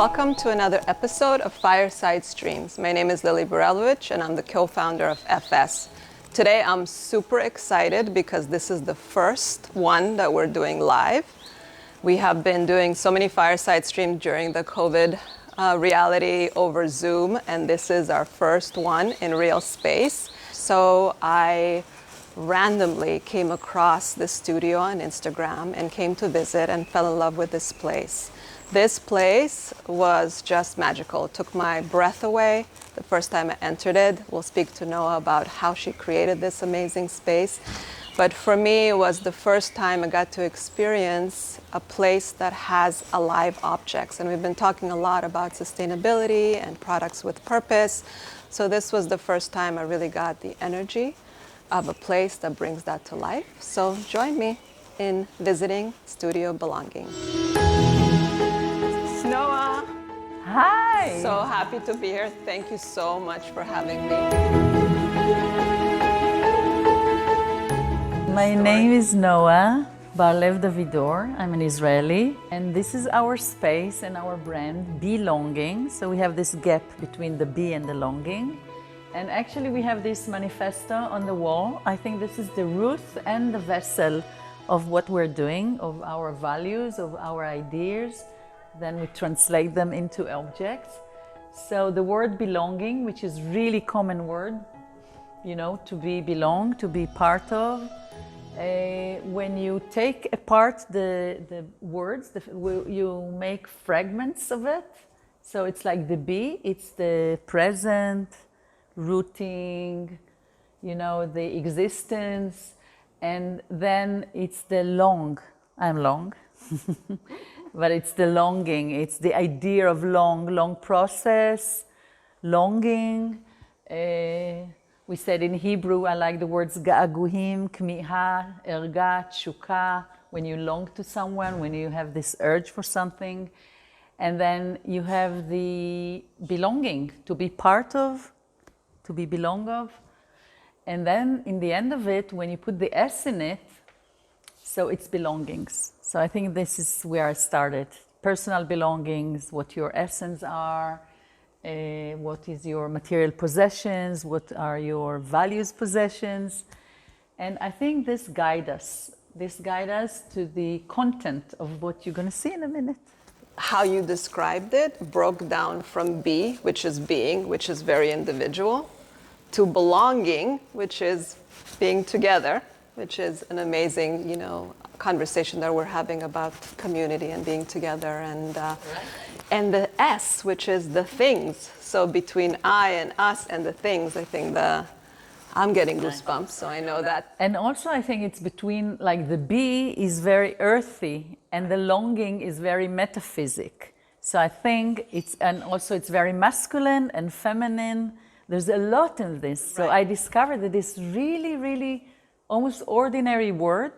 Welcome to another episode of Fireside Streams. My name is Lilly Berelovich and I'm the co-founder of FS. Today I'm super excited because this is the first one that we're doing live. We have been doing so many Fireside Streams during the COVID reality over Zoom, and this is our first one in real space. So I randomly came across this studio on Instagram and came to visit and fell in love with this place. This place was just magical. It took my breath away the first time I entered it. We'll speak to Noa about how she created this amazing space. But for me, it was the first time I got to experience a place that has alive objects. And we've been talking a lot about sustainability and products with purpose. So this was the first time I really got the energy of a place that brings that to life. So join me in visiting Studio Belonging. Noa. Hi. So happy to be here. Thank you so much for having me. My name is Noa Bar-Lev Davidor. I'm an Israeli, and this is our space and our brand, Belonging. So we have this gap between the be and the longing. And actually we have this manifesto on the wall. I think this is the root and the vessel of what we're doing, of our values, of our ideas. Then we translate them into objects. So the word belonging, which is really common word, you know, to be belong, to be part of. When you take apart the words, you make fragments of it. So it's like the be, it's the present, rooting, you know, the existence, and then it's the long. I'm long. But it's the longing, it's the idea of long process, longing. We said in Hebrew, I like the words ga'aguhim, kmiha, erga, shuka, when you long to someone, when you have this urge for something. And then you have the belonging, to be part of, to be belong of. And then in the end of it, when you put the S in it, so it's belongings. So I think this is where I started. Personal belongings, what your essence are, what is your material possessions, what are your values possessions. And I think this guides us. This guides us to the content of what you're going to see in a minute. How you described it broke down from be, which is being, which is very individual, to belonging, which is being together, which is an amazing, you know, conversation that we're having about community and being together, and the S, which is the things. So between I and us and the things, I think I'm getting goosebumps, so I know that. And also I think it's between, like the be is very earthy and the longing is very metaphysic. So I think it's very masculine and feminine. There's a lot in this. So I discovered that this really, really almost ordinary word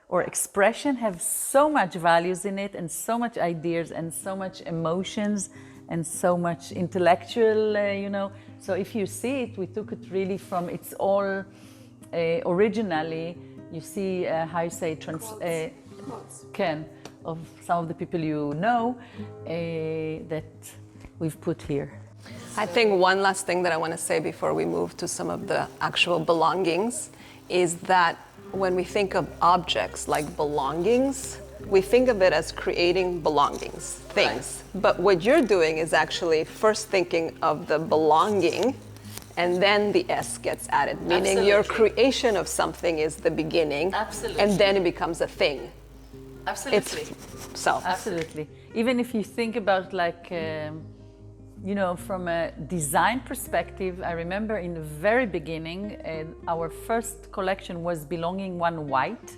or expression have so much values in it and so much ideas and so much emotions and so much intellectual, you know. So if you see it, we took it really from, it's all originally, you see how you say, of some of the people you know that we've put here. I think one last thing that I want to say before we move to some of the actual belongings is that when we think of objects like belongings, we think of it as creating belongings, things. Right. But what you're doing is actually first thinking of the belonging and then the S gets added, meaning your creation of something is the beginning. Absolutely. And then it becomes a thing. Absolutely. Absolutely. Even if you think about like, you know, from a design perspective, I remember in the very beginning, our first collection was Belonging One White,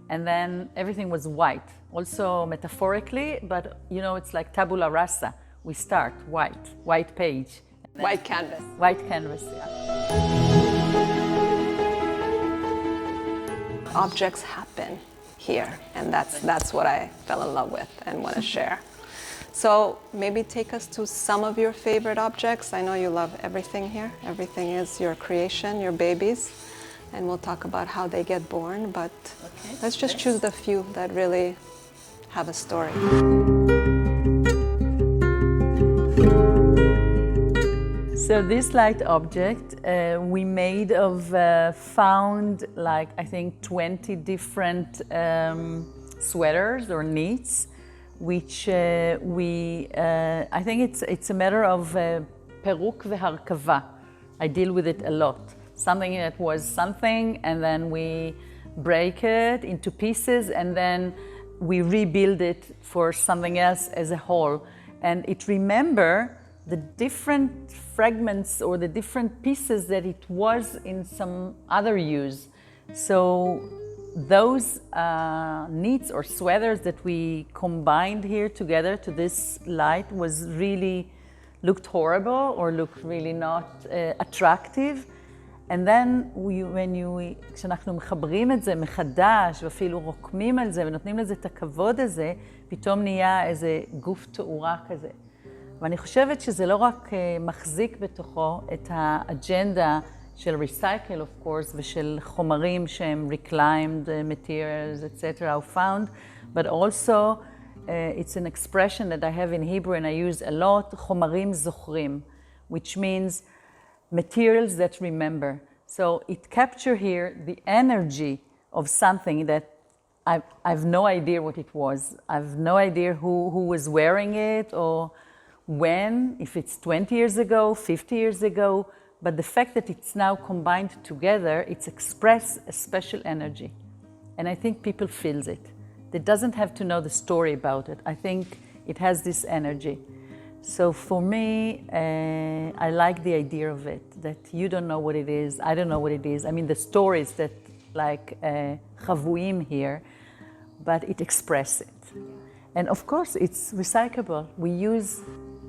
and then everything was white, also metaphorically, but you know, it's like tabula rasa. We start white page. White canvas. White canvas, yeah. Objects happen here, and that's what I fell in love with and want to share. So maybe take us to some of your favorite objects. I know you love everything here. Everything is your creation, your babies. And we'll talk about how they get born, but let's just choose the few that really have a story. So this light object we made of found like I think 20 different sweaters or knits, which I think it's a matter of פירוק והרכבה. I deal with it a lot. Something that was something, and then we break it into pieces, and then we rebuild it for something else as a whole. And it remember the different fragments or the different pieces that it was in some other use. So those knits or sweaters that we combined here together to this light was really looked horrible or looked really not attractive. And then כשאנחנו מחברים את זה מחדש ואפילו רוקמים על זה ונותנים לזה את הכבוד הזה, פתאום נהיה איזה גוף תאורה כזה. ואני חושבת שזה לא רק מחזיק בתוכו את האג'נדה של recycle of course ושל חומרים שהם reclaimed materials etc. or found, but also it's an expression that I have in Hebrew and I use a lot, חומרים זוכרים, which means materials that remember. So it captures here the energy of something that I've no idea what it was. I've no idea who was wearing it or when, if it's 20 years ago, 50 years ago, but the fact that it's now combined together, it's express a special energy. And I think people feels it. They doesn't have to know the story about it. I think it has this energy. So for me, I like the idea of it, that you don't know what it is, I don't know what it is. I mean, the stories that like chavuim here, but it expresses it. And of course, it's recyclable. We use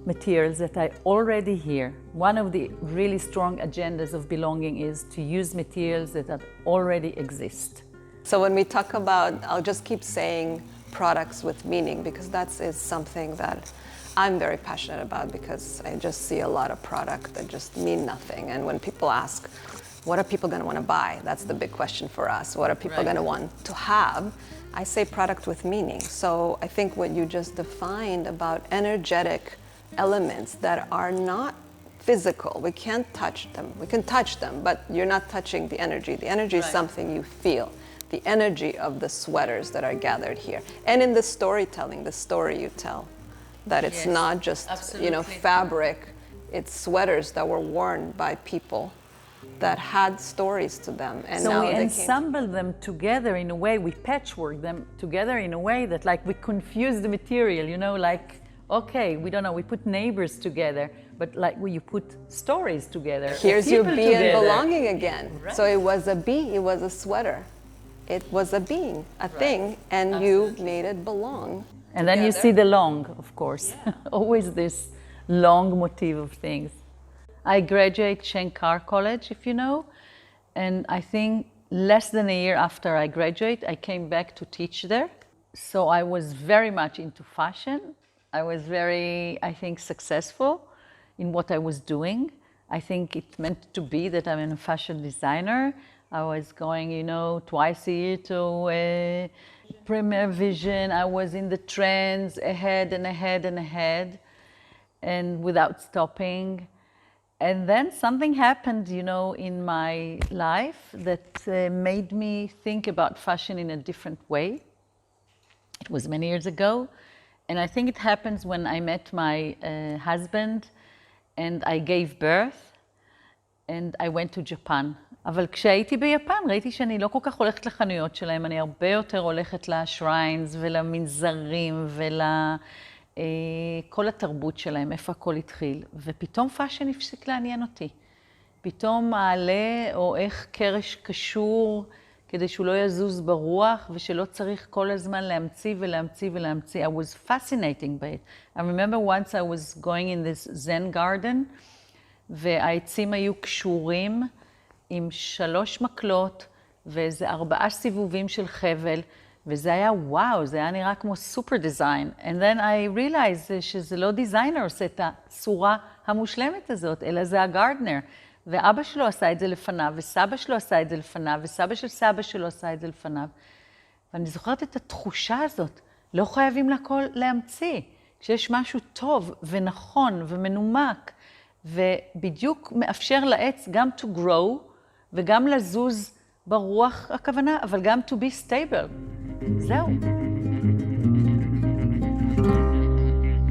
materials that are already here. One of the really strong agendas of belonging is to use materials that already exist. So when we talk about, I'll just keep saying products with meaning, because that is something that I'm very passionate about, because I just see a lot of product that just mean nothing. And when people ask, what are people going to want to buy? That's the big question for us. What are people going to want to have? I say product with meaning. So I think what you just defined about energetic elements that are not physical, we can't touch them. We can touch them, but you're not touching the energy. The energy is something you feel. The energy of the sweaters that are gathered here. And in the storytelling, the story you tell. That it's not just, fabric, it's sweaters that were worn by people that had stories to them. And so now we they ensemble them together in a way, we patchwork them together in a way that like we confuse the material, okay, we don't know, we put neighbors together, but like you put stories together. Here's your be and belonging again. Right. So it was a be, it was a sweater. It was a being, a thing, and you made it belong. And then you see the long, of course. Always this long motif of things. I graduated Shankar College, if you know, and I think less than a year after I graduated, I came back to teach there. So I was very much into fashion. I was very, I think, successful in what I was doing. I think it meant to be that I'm a fashion designer. I was going, twice a year to Premier Vision. I was in the trends ahead and ahead and ahead, and without stopping. And then something happened, in my life that made me think about fashion in a different way. It was many years ago. And I think it happens when I met my husband and I gave birth and I went to Japan. אבל כשהייתי ביפן ראיתי שאני לא כל כך הולכת לחנויות שלהם, אני הרבה יותר הולכת לשריינס ולמנזרים ולכל התרבות שלהם, איפה הכל התחיל. ופתאום פאשן הפסיק לעניין אותי. פתאום מעלה או איך קרש קשור כדי שהוא לא יזוז ברוח ושלא צריך כל הזמן להמציא ולהמציא ולהמציא. I was fascinating by it. I remember once I was going in this Zen garden והעצים היו קשורים עם 3 מקלות ואיזה 4 סיבובים של חבל, וזה היה וואו, זה היה נראה כמו סופר דיזיין. And then I realized שזה לא דיזיינר עושה את הצורה המושלמת הזאת, אלא זה הגארדנר. ואבא שלו עשה את זה לפניו, וסבא שלו עשה את זה לפניו, וסבא של סבא שלו עשה את זה לפניו. ואני זוכרת את התחושה הזאת, לא חייבים לכל להמציא. כשיש משהו טוב ונכון ומנומק, ובדיוק מאפשר לעץ גם to grow וגם לזוז ברוח הכוונה, אבל גם to be stable. זהו.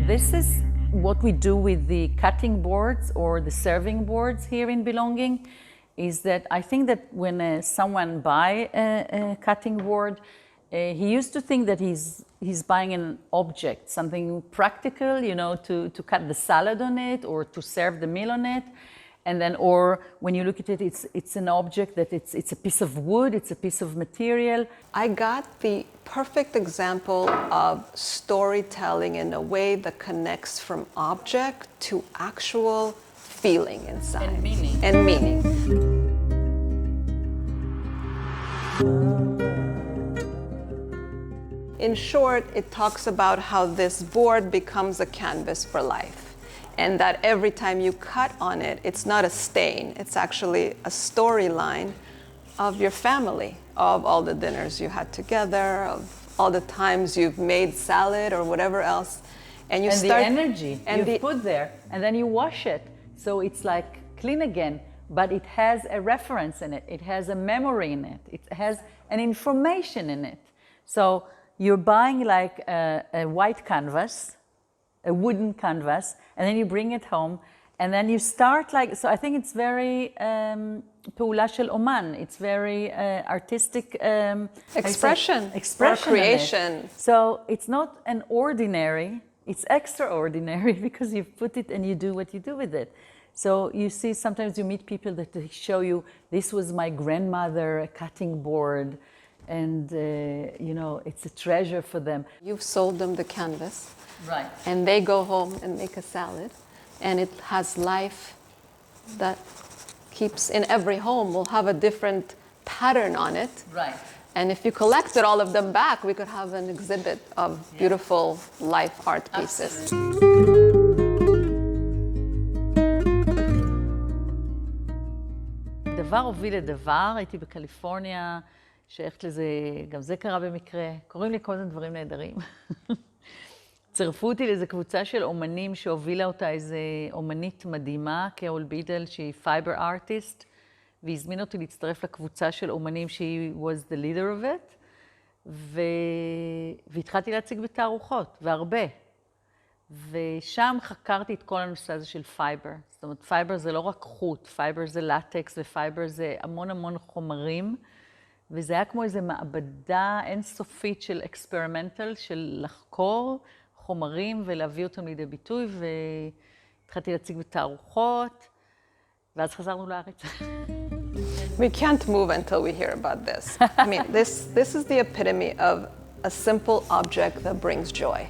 This is what we do with the cutting boards or the serving boards here in Belonging, is that I think that when someone buy a cutting board, he used to think that he's buying an object, something practical, you know, to cut the salad on it or to serve the meal on it. And then, or when you look at it, it's an object that it's a piece of wood, it's a piece of material. I got the perfect example of storytelling in a way that connects from object to actual feeling inside. And meaning. And meaning. In short, it talks about how this board becomes a canvas for life. And that every time you cut on it, it's not a stain, it's actually a storyline of your family, of all the dinners you had together, of all the times you've made salad or whatever else. And you the energy you put there, and then you wash it. So it's like clean again, but it has a reference in it. It has a memory in it. It has an information in it. So you're buying like a white canvas, a wooden canvas, and then you bring it home, and then you start like, so I think it's very פעולה של אומן. It's very artistic expression or creation. So it's not an ordinary, it's extraordinary because you put it and you do what you do with it. So you see, sometimes you meet people that they show you, this was my grandmother, a cutting board, and you know, it's a treasure for them. You've sold them the canvas. Right. And they go home and make a salad, and it has life that keeps in every home will have a different pattern on it. Right. And if you collected all of them back, we could have an exhibit of beautiful life art pieces. דבר הוביל לדבר, הייתי בקליפורניה, שייכת לזה, גם זה קרה במקרה, קוראים לי כל מיני דברים נהדרים. צרפו אותי לאיזו קבוצה של אומנים שהובילה אותה איזו אומנית מדהימה, קרול בידל, שהיא fiber artist, והזמין אותי להצטרף לקבוצה של אומנים שהיא was the leader of it, והתחלתי להציג בתערוכות, והרבה. ושם חקרתי את כל הנושא הזה של פייבר. זאת אומרת, פייבר זה לא רק חוט, פייבר זה לטקס, ופייבר זה המון המון חומרים, וזה היה כמו איזו מעבדה אינסופית של אקספרימנטל, של לחקור חומרים ולהביא אותם לידי ביטוי, והתחלתי להציג בתערוכות, ואז חזרנו לארץ. We can't move until we hear about this. I mean, this is the epitome of a simple object that brings joy.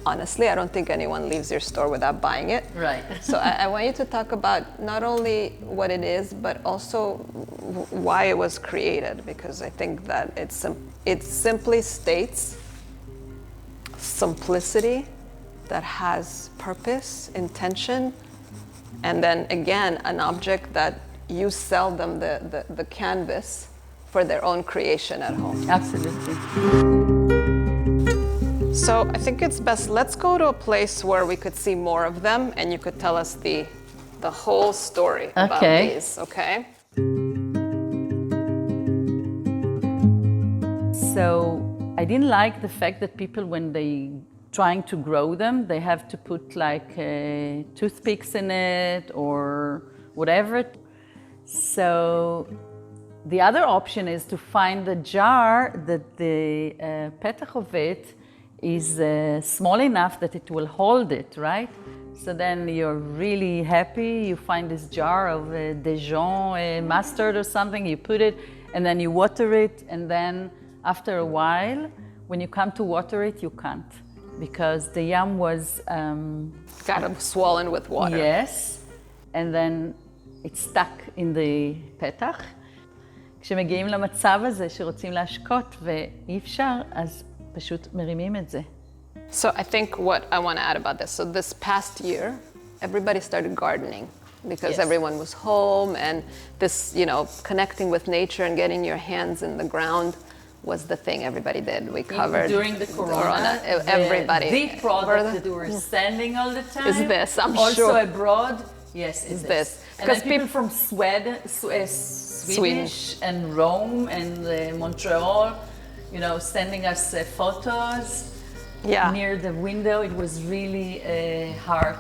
Honestly, I don't think anyone leaves your store without buying it. Right. So I want you to talk about not only what it is, but also why it was created, because I think that it simply states simplicity that has purpose, intention, and then again, an object that you sell them the canvas for their own creation at home. Absolutely. So I think it's best, let's go to a place where we could see more of them and you could tell us the whole story about these, okay? So I didn't like the fact that people, when they trying to grow them, they have to put like toothpicks in it or whatever. So the other option is to find a jar that the petach of it is small enough that it will hold it, right? So then you're really happy, you find this jar of Dijon mustard or something, you put it, and then you water it, and then after a while, when you come to water it, you can't. Because the yam was... Kind of swollen with water. Yes, and then it's stuck in the petach. כשמגיעים למצב הזה שרוצים להשקות ואי אפשר, אז פשוט מרימים את זה. So I think what I want to add about this, so this past year, everybody started gardening because everyone was home, and this, you know, connecting with nature and getting your hands in the ground was the thing everybody did. We covered during the corona, everybody. The product that we were sending all the time. Is this, I'm also sure. abroad, Yes, is this. And then people from Sweden, Swedish and Rome and Montreal, you know, sending us photos near the window. It was really heart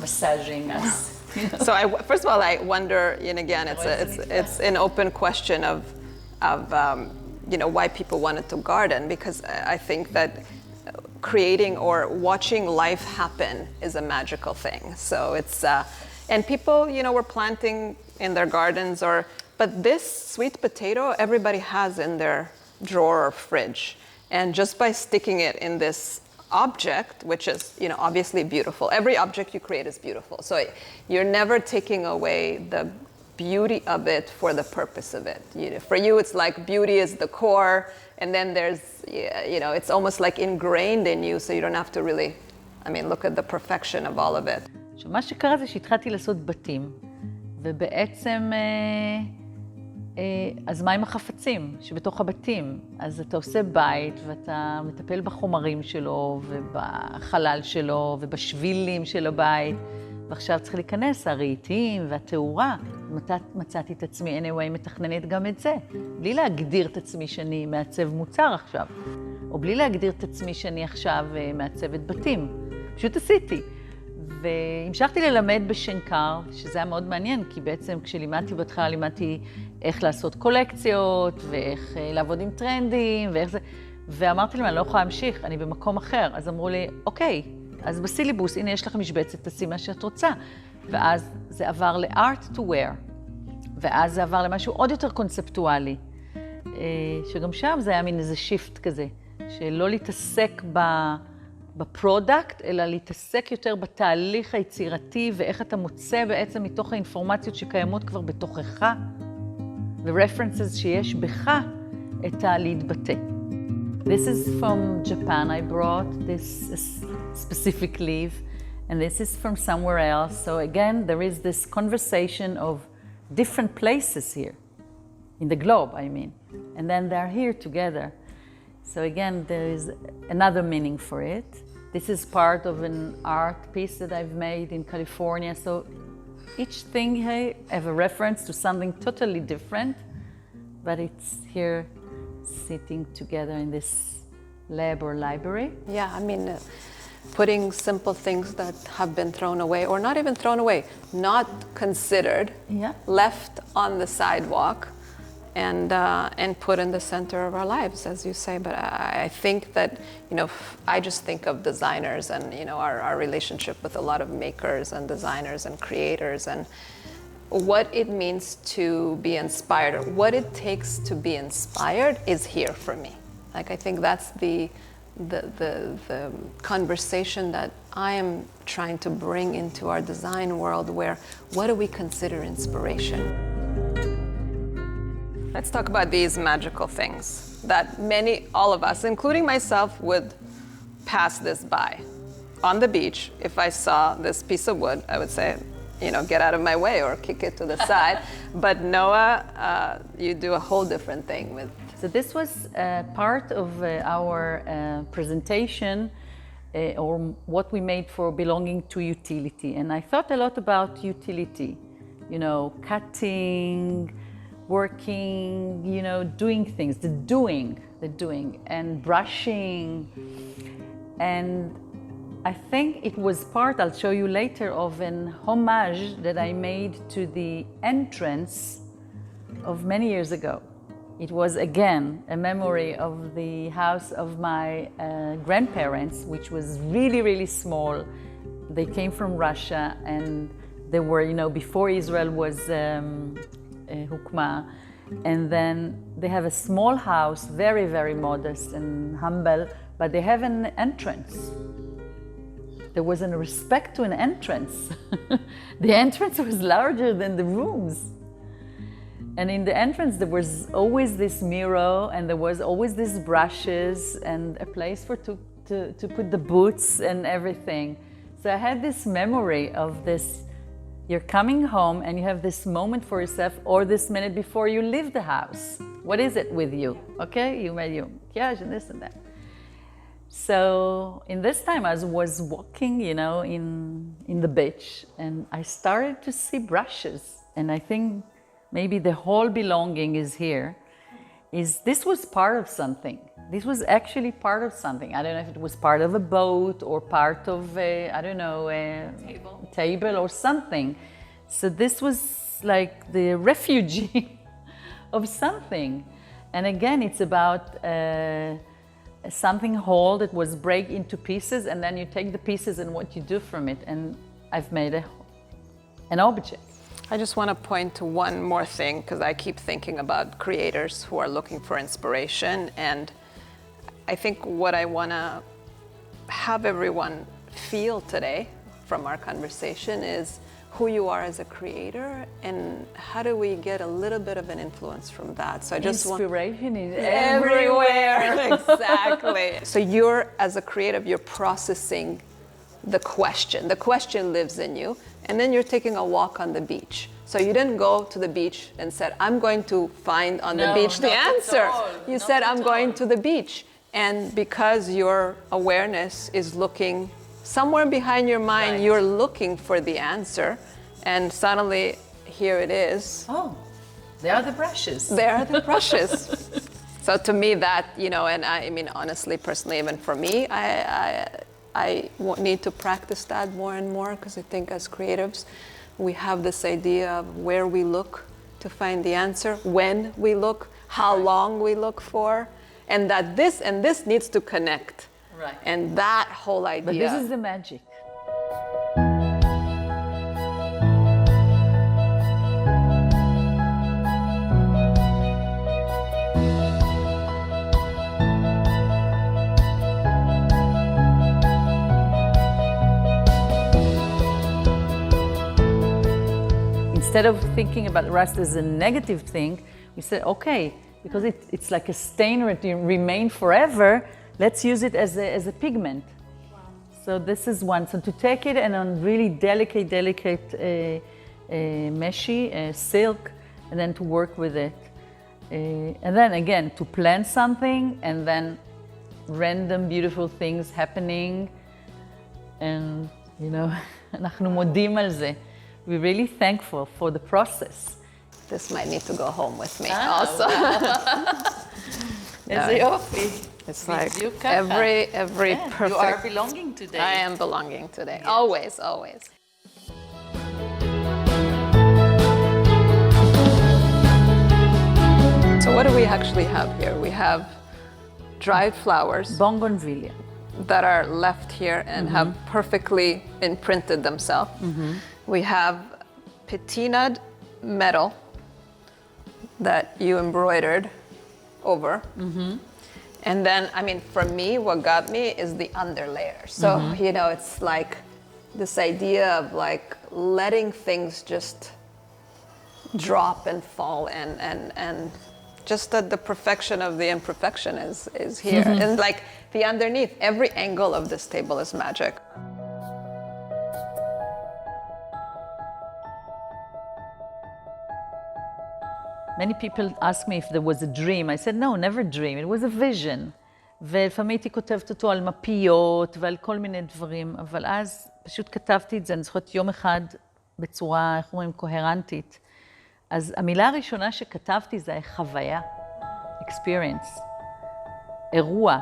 massaging us. You know? So first of all, I wonder, and again, it's an open question of why people wanted to garden, because I think that creating or watching life happen is a magical thing. So it's and people, were planting in their gardens, but this sweet potato everybody has in their drawer or fridge, and just by sticking it in this object, which is obviously beautiful. Every object you create is beautiful. So you're never taking away the beauty of it for the purpose of it. For you, it's like beauty is the core, and then there's, it's almost like ingrained in you, so you don't have to really, look at the perfection of all of it. עכשיו, מה שקרה זה שהתחלתי לעשות בתים, ובעצם, אז מה עם החפצים שבתוך הבתים? אז אתה עושה בית, ואתה מטפל בחומרים שלו, ובחלל שלו, ובשבילים של הבית, ועכשיו צריך להיכנס, הרהיטים והתאורה. מצאתי את עצמי, anyway, מתכננת גם את זה. בלי להגדיר את עצמי שאני מעצב מוצר עכשיו, או בלי להגדיר את עצמי שאני עכשיו מעצבת בתים. פשוט עשיתי. והמשכתי ללמד בשנקר, שזה היה מאוד מעניין, כי בעצם כשלימדתי בהתחלה, לימדתי איך לעשות קולקציות, ואיך לעבוד עם טרנדים, ואיך זה... ואמרתי להם, אני לא יכולה להמשיך, אני במקום אחר. אז אמרו לי, אוקיי, אז בסילבוס, הנה יש לך משבצת, תעשי מה שאת רוצה. ואז זה עבר ל-art to wear, ואז זה עבר למשהו עוד יותר קונספטואלי, שגם שם זה היה מין איזה שיפט כזה, שלא להתעסק בפרודקט, אלא להתעסק יותר בתהליך היצירתי, ואיך אתה מוצא בעצם מתוך האינפורמציות שקיימות כבר בתוכך, ו-references שיש בך את הלהתבטא. This is from Japan. I brought this specific leaf, and this is from somewhere else. So again, there is this conversation of different places here, in the globe, I mean. And then they're here together. So again, there is another meaning for it. This is part of an art piece that I've made in California. So each thing here have a reference to something totally different, but it's here sitting together in this lab or library. Yeah, putting simple things that have been thrown away, or not even thrown away, not considered, left on the sidewalk, and put in the center of our lives, as you say. But I think that, I just think of designers and, our relationship with a lot of makers and designers and creators, and what it means to be inspired, or what it takes to be inspired is here for me. Like, I think that's the conversation that I am trying to bring into our design world, where what do we consider inspiration? Let's talk about these magical things that all of us, including myself, would pass this by. On the beach, if I saw this piece of wood, I would say, get out of my way or kick it to the side. But Noa, you do a whole different thing with. So this was part of our presentation, or what we made for belonging to utility. And I thought a lot about utility, cutting, working, doing things, the doing, and brushing. And I think it was part, I'll show you later, of an homage that I made to the entrance of many years ago. It was, again, a memory of the house of my grandparents, which was really, really small. They came from Russia, and they were, before Israel was hukma. And then they have a small house, very, very modest and humble, but they have an entrance. There was a respect to an entrance. The entrance was larger than the rooms. And in the entrance, there was always this mirror, and there was always these brushes, and a place to put the boots and everything. So I had this memory of this, you're coming home and you have this moment for yourself, or this minute before you leave the house. What is it with you? Okay, you made your maquillage and this and that. So in this time, I was walking, in the beach, and I started to see brushes. And I think maybe the whole belonging is here. This was part of something. This was actually part of something. I don't know if it was part of a boat or part of a table or something. So this was like the refugee of something. And again, it's about something whole that was break into pieces, and then you take the pieces and what you do from it. And I've made an object. I just want to point to one more thing, because I keep thinking about creators who are looking for inspiration. And I think what I want to have everyone feel today from our conversation is who you are as a creator, and how do we get a little bit of an influence from that. So I just Inspiration is everywhere. Exactly. So you're, as a creative, you're processing the question. The question lives in you, and then you're taking a walk on the beach. So you didn't go to the beach and said, I'm going to find on the beach the answer. You said, I'm going to the beach. And because your awareness is looking somewhere behind your mind, right, you're looking for the answer, and suddenly here it is. Oh, there are the brushes. There are the brushes. So to me that, and I mean, honestly, personally, even for me, I need to practice that more and more, because I think as creatives, we have this idea of where we look to find the answer, when we look, how long we look for, and that this needs to connect. Right. And that whole idea. But this is the magic. Instead of thinking about rust as a negative thing, we said, okay, because it's like a stain that remain forever, let's use it as a pigment. Wow. So this is one. So to take it and on really delicate meshy silk, and then to work with it. And then again, to plan something, and then random beautiful things happening. And, אנחנו מודים על זה. We're really thankful for the process. This might need to go home with me also. איזה יופי. It's like every perfect. You are belonging today. I am belonging today. Yes. Always, always. So what do we actually have here? We have dried flowers. Bougainvillea. That are left here and have perfectly imprinted themselves. We have patinaed metal that you embroidered over. And then, I mean, for me, what got me is the underlayer. So, it's like this idea of like letting things just drop and fall, and just that the perfection of the imperfection is here. And like the underneath, every angle of this table is magic. Many people ask me if there was a dream. I said, no, never dream. It was a vision. ולפעמים הייתי כותבת אותו על מפיות ועל כל מיני דברים, אבל אז פשוט כתבתי את זה, אני זוכרת יום אחד בצורה, איך אומרים, קוהרנטית. אז המילה הראשונה שכתבתי זה חוויה, experience, אירוע,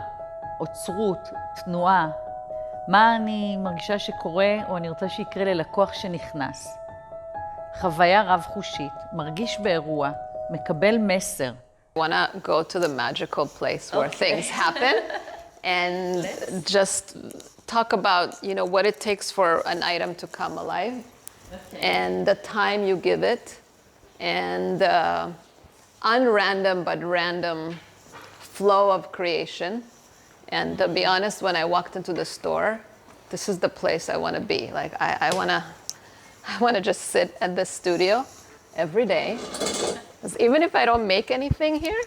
אוצרות, תנועה, מה אני מרגישה שקורה או אני רוצה שיקרה ללקוח שנכנס. חוויה רב-חושית, מרגיש באירוע, מקבל מסר. I want to go to the magical place where things happen and just talk about, what it takes for an item to come alive and the time you give it and the unrandom but random flow of creation. And to be honest, when I walked into the store, this is the place I want to be. Like I want to just sit at the studio every day. Even if I don't make anything here,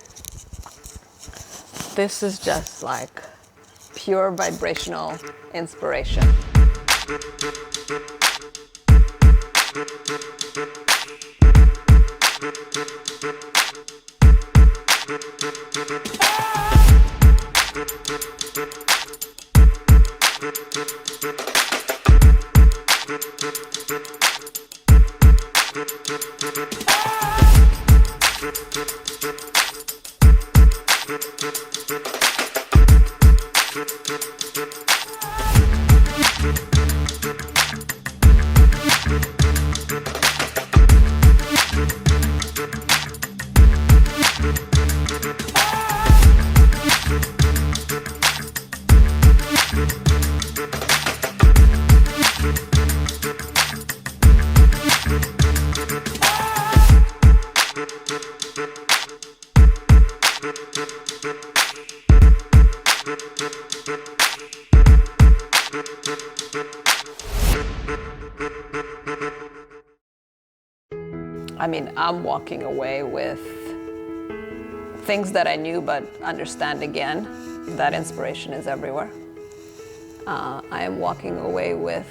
this is just like pure vibrational inspiration. I mean, I'm walking away with things that I knew but understand again, that inspiration is everywhere. I am walking away with,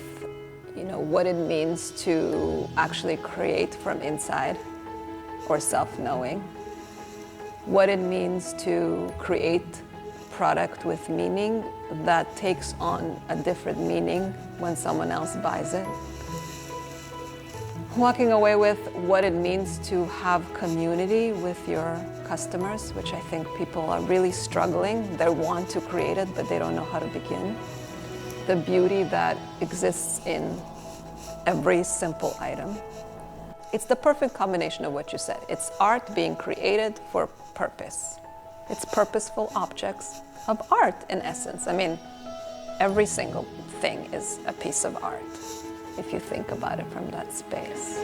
what it means to actually create from inside or self-knowing. What it means to create product with meaning that takes on a different meaning when someone else buys it. Walking away with what it means to have community with your customers, which I think people are really struggling. They want to create it, but they don't know how to begin. The beauty that exists in every simple item. It's the perfect combination of what you said. It's art being created for purpose. It's purposeful objects of art in essence. I mean, every single thing is a piece of art if you think about it from that space.